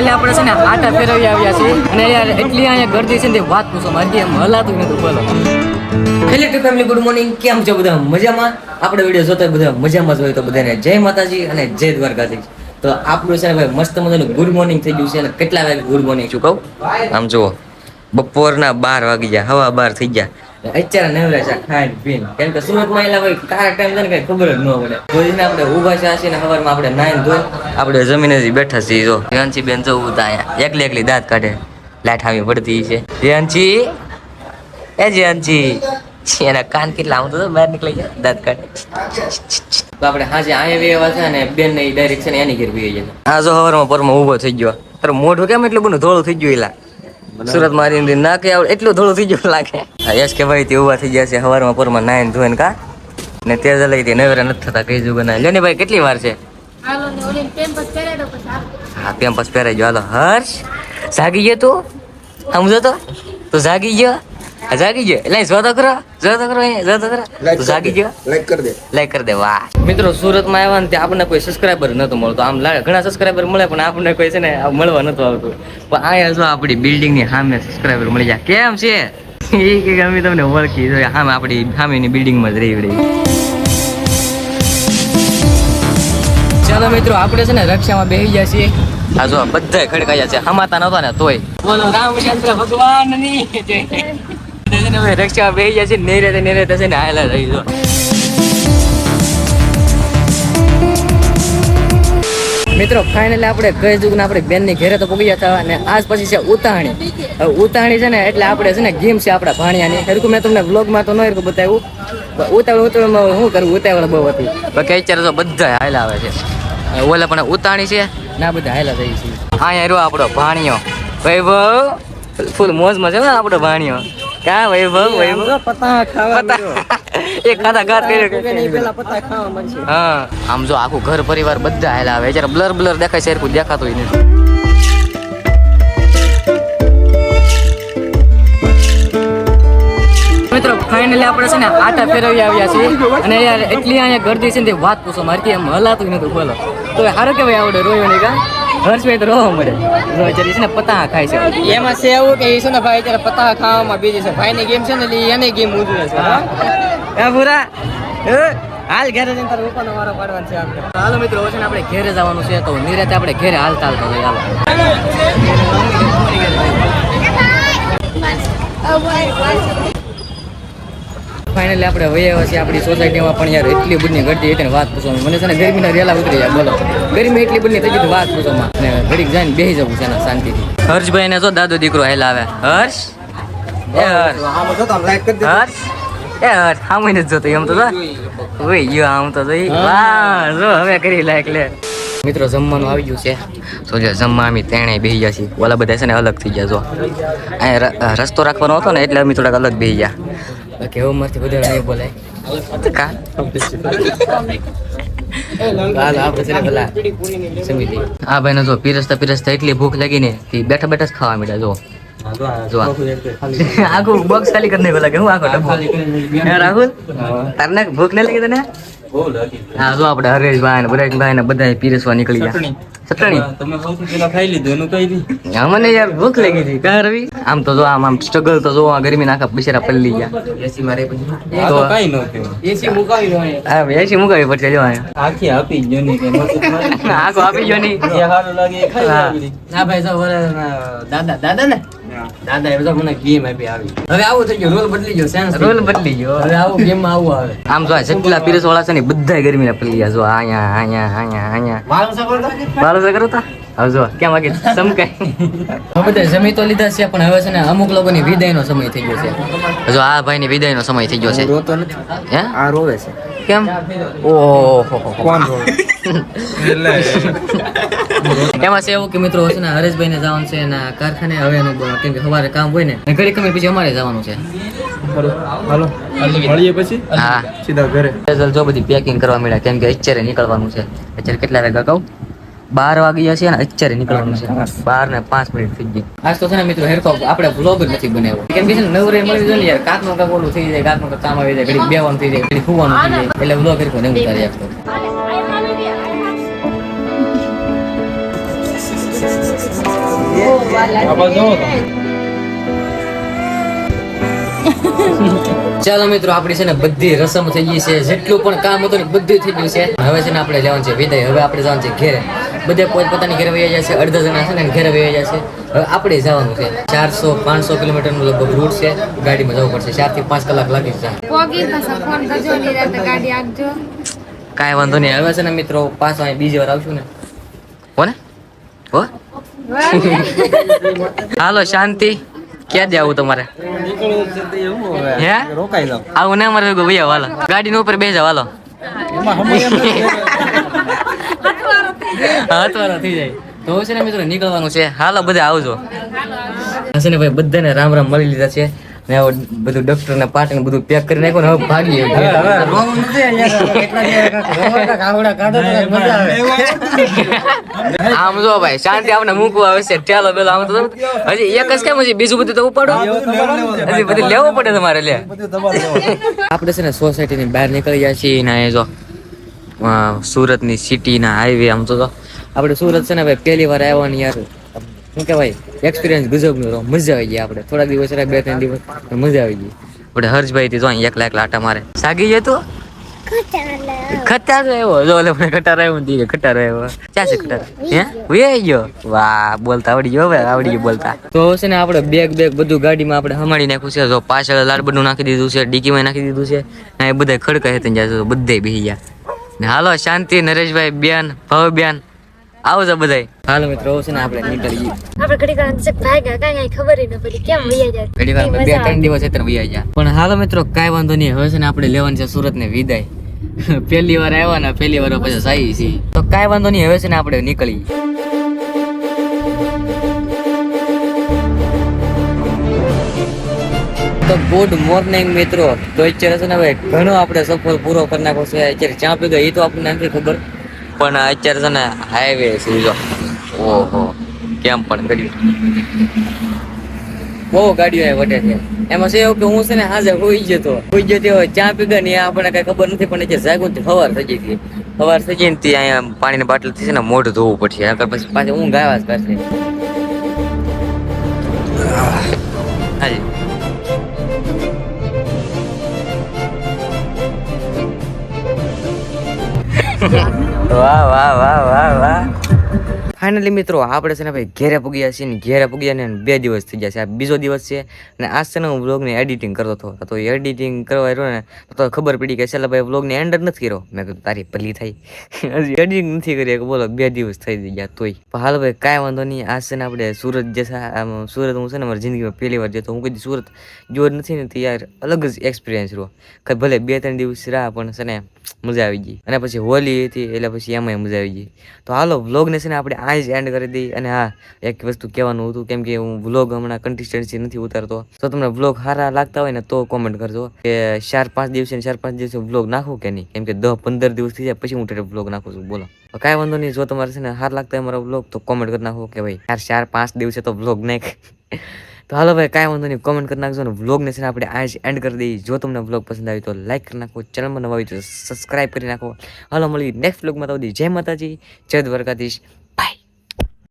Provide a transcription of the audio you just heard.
Finally આપણે છે ને આટા ફેરવી આવ્યા છીએ અને યાર એટલી અહીંયા ગરદી છે ને વાત પૂછો મારી એમ હલાતું નથી બોલો. Hello two family, good morning. કેમ છો બધા? મજામાં? આપણે વિડીયો જોતા બધા મજામાં જ હોય તો બધાને જય માતાજી અને જય દ્વારકાધીશ. તો આપણું છે ને ભાઈ મસ્ત મજાનું ગુડ મોર્નિંગ થઈ ગયું છે અને કેટલા વાગે ગુડ મોર્નિંગ શું કહું આમ જુઓ બપોરના 12 વાગી ગયા, હવા 12 થઈ ગયા. અત્યારે નવરા છે ખાઈને પીને, કેમ કે સુરતમાં એલા ભાઈ કારા ટાઈમ છે ને કઈ ખબર જ ન પડે. જોઈને આપણે ઊભા છે ને સવારમાં આપણે નાઈને ધોઈ આપણે જમીને બેઠા છીએ. જો ધ્યાનથી બેન જવું હતા અહીંયા એકલી એકલી દાંત કાઢે, લાઈટ આવી પડતી છે. ધ્યાનથી એ ધ્યાનથી એના કાન કેટલા આવું તો બહાર નીકળી જાય દાંત કાઢે. તો આપણે હાજે અહીંયા વ્યવહાર છે ને બેન ની ડાયરેક્શન એની ઘેર પી જાય. આ જો સવારમાં પરમાં ઊભો થઈ ગયો. તારે મોઢું કેમ એટલું બધું ધોળું થઈ ગયું? એલા સુરત મારી ના કે એટલું થોડું થઈ ગયું લાગે. યશ કે ભાઈ તે ઉભા થઈ ગયા છે સવારમાં પરમાં નાઈને ધોઈને કા ને તેજ લઈ તે નવરા નથી થતા કઈ જુગ ના. લ્યો ને ભાઈ કેટલી વાર છે? હા પેમ્પસ પહેરાઈ ગયો. હાલો હર્ષ જાગી ગયો તું? સમજો તો તું જાગી ગયો? જાગી ગયો એટલે જો તો કરો તું જાગી ગયો. લાઈક કરી દે. વાહ મિત્રો, સુરતમાં આવ્યા ને ત્યાં આપણને કોઈ સબસ્ક્રાઈબર નતો મળતો. આમ લાગે ઘણા સબસ્ક્રાઈબર મળે પણ આપણને કોઈ છે ને મળવા નતું આવતું. પણ અહીંયા જો આપણી બિલ્ડિંગ ની સામે સબસ્ક્રાઈબર મળી જાય. કેમ છે એ કે અમે તમને ઓળખી જોઈએ સામે આપણી સામેની બિલ્ડિંગ માં જ રહી. ચાલો મિત્રો, આપણે છે ને રક્ષામાં બેસી ગયા છીએ. આ જો બધા ખડકાયા છે, હમાતા નતો ને તોય બોલો રામચંદ્ર ભગવાન ની રક્ષામાં બેસી ગયા છે. નહીં રહેતા છે ને હાયલા રહી જો. મિત્રો ફાઇનલી આપણે કઈ જુગના આપણે બેનની ઘેરે તો પગી હતા અને આજ પછી છે ઉતાહણી. ઉતાહણી છે ને એટલે આપણે છે ને ગેમ છે આપણા ભાણિયાની. હરકું મેં તમને વ્લોગમાં તો ન હરકું બતાવ્યું. ઉતાવળમાં શું કરું, ઉતાવળ બહુ હતી. બાકી અત્યારે તો બધા હાયલા આવે છે. ઓલા પણ ઉતાણી છે ના બધા હાયલા થઈ છે. અહીંયા રહ્યો આપણો ભાણિયો વૈભવ, ફૂલ મોજમાં છે ને આપણો ભાણિયો. ક્યાં વૈભવ પતા ખાવા એક ખાતા ઘાત કર્યો. હા આમ જો આખું ઘર પરિવાર બધા હાયલા આવે. જરા બ્લર દેખાય છે, હરકું દેખાતું નથી. મિત્રો ફાઇનલી આપણે છે ને આટા ફેરવી આવ્યા છીએ અને યાર એટલી અહીંયા ગરદી છે ને વાત પૂછો મારી એમ હલાતું નથી બોલો. તો સારું કેવાય આવડે રોયો નહીં કા હર્ષભાઈ તો રોવા મળે. છે ને પતા ખાય છે. એમાં છે એવું કે છે ને ભાઈ અત્યારે પતા ખાવામાં બીજી છે. ભાઈની ગેમ છે ને એને ગેમ ઉજવે છે. હા પૂરા હાલ ઘેરે જઈને તારે ઉપરનો વારો પાડવાનો છે આપણે. હાલો મિત્રો છે ને આપણે ઘેરે જવાનું છે તો નિરાતે આપણે ઘેરે હાલતા જઈએ. હાલો ફાઇનલી આપણે વયા છીએ આપણી સોસાયટીમાં પણ યાર એટલી બધી ગરદી એટલે વાત પૂછો. મને છે ને ગરમીના રેલા ઉતરી જાય બોલો. ગરમી એટલી બધી થઈ ગઈ વાત પૂછોમાં ને ઘડીક જઈને બેસી જવું છે ને શાંતિથી. હર્ષભાઈ ને જો દાદો દીકરો હેલા આવે. હર્ષ એ હર્ષ હા મને જ જોતો એમ તો હોય ગયો આમ તો જોઈ. વાહ જો હવે કરી લાયક લે. મિત્રો જમવાનું આવી ગયું છે. તો જો જમવા અમે ત્રણે બેસી ગયા છીએ. ઓલા બધા છે ને અલગ થઈ ગયા. જો અહીંયા રસ્તો રાખવાનો હતો ને એટલે અમે થોડાક અલગ બેસી ગયા. બાકી એવું માંથી બધા નહીં બોલાય કા આ ભાઈ ને જો પીરસતા એટલી ભૂખ લાગી ને બેઠા બેઠા જ ખાવા માંડ્યા. જો આખું બોક્સ ખાલી કરી નાખ્યો લાગે. હું આખો ડબ્બો રાહુલ તારને ભૂખ નહીં લાગી તને? હા જો આપણે હરેશભાઈ ને બરેશભાઈ ને બધા પીરસવા નીકળી ગયા. ચટણી તમે સૌથી પહેલા ખાઈ લીધું એનું કઈ દી? મને યાર ભૂખ લાગી હતી કા રવિ. આમ તો જો આમ સ્ટ્રગલ તો જો ગરમી નાખા બિચારા પલ્લી ગયા. એસી મારે પછી તો કાઈ ન એસી મુકાવી નો. હા એસી મુકાવી પડશે. જો આખી આપી જ ની કે આખો આપી જો ની જે સારું લાગે ખાઈ લેવી. ના ભાઈ જો દાદા ને દાદા એ બધા મને ગેમ આપી આવી. હવે આવું થઈ ગયું, રોલ બદલી ગયો, સેન્સ રોલ બદલી ગયો. હવે આવું ગેમ માં આવું આવે. આમ જો જેટલા પીરસ વાળા છે ને બધા ગરમી ના પલ્લી ગયા. જો અહીંયા બાળો કરો તા હવે જો કેમ આગે ચમકાય. બધા જમી તો લીધા છે પણ હવે છે ને અમુક લોકોની વિદાયનો સમય થઈ ગયો છે. જો આ ભાઈની વિદાયનો સમય થઈ ગયો છે. રોતો નથી હે? આ રોવે છે કેમ? ઓહો કોણ રોવે? એમાં છે એવું કે મિત્રો છે ને હરેશભાઈ ને જવાનું છે એના કારખાને. હવે એનું કેમ કે સવારે કામ હોય ને ઘડી કમી પછી અમારે જવાનું છે. હાલો મળીએ પછી. હા સીધા ઘરે. જો બધી પેકિંગ કરવા મળ્યા કેમ કે અત્યારે નીકળવાનું છે. અત્યારે કેટલા વાગ્યા કહું? 12 વાગ્યા છે ને અત્યારે નીકળવાનું છે. 12 ને 5 મિનિટ થઈ ગઈ. આજ તો છે ને મિત્રો હેરકો આપણે વ્લોગ જ નથી બનાવ્યો કેમ કે છે ને નવરે મળી જાય ને યાર. કાકનું કાક ઓલું થઈ જાય, કાકનું કામ આવી જાય, ઘડી બેવાનું થઈ જાય, ઘડી ખુવાનું થઈ જાય એટલે વ્લોગ હેરકો નહીં ઉતારી આપતો. ચાલો મિત્રો, આપણી છે ને બધી રસમ થઈ ગઈ છે, જેટલું પણ કામ હતું ને બધું થઈ ગયું છે. હવે છે ને આપણે લેવાનું છે વિદાય. હવે આપણે જવાનું છે ઘેરે. બધે પોતપોતાની ઘરે વહી જાય છે. અડધા જણા છે ને ઘરે વહી જાય છે. હવે આપણે જવાનું છે 400-500 કિલોમીટરનું લગભગ રૂટ છે. ગાડીમાં જવું પડશે. 4 થી 5 કલાક લાગી જાય. કાંઈ વાંધો નહીં. હવે છે ને મિત્રો પાછો અહીં બીજી વાર આવશું ને. હો ને હો. હાલો શાંતિ. ક્યાં જવું તમારે? હે આવું ના મારે ભૈયા વાલો ગાડી ઉપર બેસી જાવ. હાલો હાથવાળા થઈ જાય તો છે ને મિત્રો નીકળવાનું છે. હાલો બધા આવજો. હશે ને ભાઈ બધાને રામ રામ મળી લીધા છે ને હવે બધું ડોક્ટર ને પાટ ને બધું પેક કરી નાખ્યું ને હવે ભાગીએ. આમ જો ભાઈ શાંતિ આપણે મૂકવા આવે છે. ચાલો પેલો આમ તો હજી એક જ કેમ હજી બીજું બધું તો ઉપાડો હજી બધું લેવું પડે તમારે. લે આપણે છે ને સોસાયટી ની બહાર નીકળી જાય છીએ ને જો સુરત ની સિટી ના હાઈવે. આમ તો આપણે સુરત છે ને ભાઈ પહેલી વાર આવ્યા ને યાર શું કહેવાય એક્સપિરિયન્સ ગજબ નો. મજા આવી ગઈ. આપણે થોડા દિવસ 2-3 દિવસ મજા આવી ગઈ. આપણે હર્ષભાઈ થી જો એકલા આટા મારે સાગી જતો ખટાર આવ્યો જો લે મને ખટાર આવ્યો ને ખટાર આવ્યો. ક્યાં છે ખટાર? હે વે ગયો. વાહ બોલતા આવડી ગયો. હવે આવડી ગયો બોલતા. તો છે ને આપણે બેગ બધું ગાડીમાં આપણે હમાડી નાખ્યું છે. જો પાછળ લાડબડું નાખી દીધું છે, ડીકીમાં નાખી દીધું છે ને એ બધા ખડકા હેતન જાય છે. બધે બેસી ગયા ને. હાલો શાંતિ. નરેશભાઈ બેન ભાવ બેન આવજો બધાય. હાલો મિત્રો છે ને આપણે નીકળી આપણે ઘડી વાર ભાગ્યા કાંઈ ખબર ન પડી કેમ વયા જાય. ઘડી વાર 2-3 દિવસ એટલે વયા ગયા. પણ હાલો મિત્રો કાંઈ વાંધો નહીં. હવે છે ને આપણે લેવાની છે સુરત ને વિદાય. પહેલી વાર આવ્યા ને પહેલી વાર પછી સાઈ છે તો કાંઈ વાંધો નહીં. હવે છે ને આપણે નીકળી. તો ગુડ મોર્નિંગ મિત્રો. તો અત્યારે છે ને હવે ઘણો આપણે સફર પૂરો કરી નાખો છે. અત્યારે ચા પી ગઈ એ તો આપણને નથી ખબર પણ અત્યારે છે ને હાઈવે છે. જો ઓહો કેમ પણ ગાડીઓ બહુ ગાડીઓ વટે છે. એમાં છે એવું કે હું છે ને હાજર હોઈ જતો ચા પી ગઈ ને આપણને કઈ ખબર નથી પણ અત્યારે જાગું સવાર થઈ ગઈ હતી. સવાર થઈ ગઈ ને ત્યાં અહીંયા પાણીની બાટલ થી છે ને મોઢું ધોવું પડશે. આગળ પછી પાછું ઊંઘ આવ્યા જ કરશે. હાજી વાહ વાહ વાહ વાહ વાહ. ફાઇનલી મિત્રો આપણે છે ને ભાઈ ઘેરે પૂગ્યા છીએ ને ઘેરે પૂગ્યા ને 2 દિવસ થઈ ગયા છે. આ બીજો દિવસ છે અને આજ છે ને હું વ્લોગની એડિટિંગ કરતો હતો. તો એડિટિંગ કરવા રહ્યો ને તો ખબર પડી કે ચાલો ભાઈ વ્લોગને એન્ડ જ નથી કર્યો. મેં કીધું તારી ભલી થઈ હજી એડિટિંગ નથી કરી. બોલો 2 દિવસ થઈ ગયા તોય. પણ હાલ ભાઈ કાંઈ વાંધો નહીં. આજ છે ને આપણે સુરત જશા. સુરત હું છે ને મારી જિંદગીમાં પહેલી વાર જતો. હું કદી સુરત જોર નથી ને તો યાર અલગ જ એક્સપિરિયન્સ રહ્યો. ભલે 2-3 દિવસ રહ્યા પણ છે ને મજા આવી ગઈ. અને પછી હોલી હતી એટલે પછી એમાંય મજા આવી ગઈ. તો હાલો વ્લોગને છે ને આપણે આ જ એન્ડ કરી દઈ. અને હા એક વસ્તુ કહેવાનું હતું કેમ કે હું વ્લોગ હમણાં કન્સિસ્ટન્સી નથી ઉતારતો. તો તમને વ્લોગ સારા લાગતા હોય ને તો કોમેન્ટ કરજો કે 4-5 દિવસે વ્લોગ નાખું કે નહીં. કેમ કે 10-15 દિવસ થઈ જાય પછી હું વ્લોગ નાખું છું. બોલો કાંઈ વાંધો નહીં. જો તમારે છે ને સારા લાગતા હોય મારો વ્લોગ તો કોમેન્ટ કરી નાખો કે ભાઈ યાર 4-5 દિવસે તો વ્લોગ નાખ. તો હાલો ભાઈ કાંઈ વાંધો નહીં કોમેન્ટ કરી નાખજો ને. વ્લોગને છે ને આપણે આ જ એન્ડ કરી દઈએ. જો તમને વ્લોગ પસંદ આવી તો લાઈક કરી નાખો. ચેનલમાં નવા આવી તો સબસ્ક્રાઈબ કરી નાખો. હાલો મળી નેક્સ્ટ વ્લોગમાં. તો જય માતાજી, જય દ્વારકાધીશ.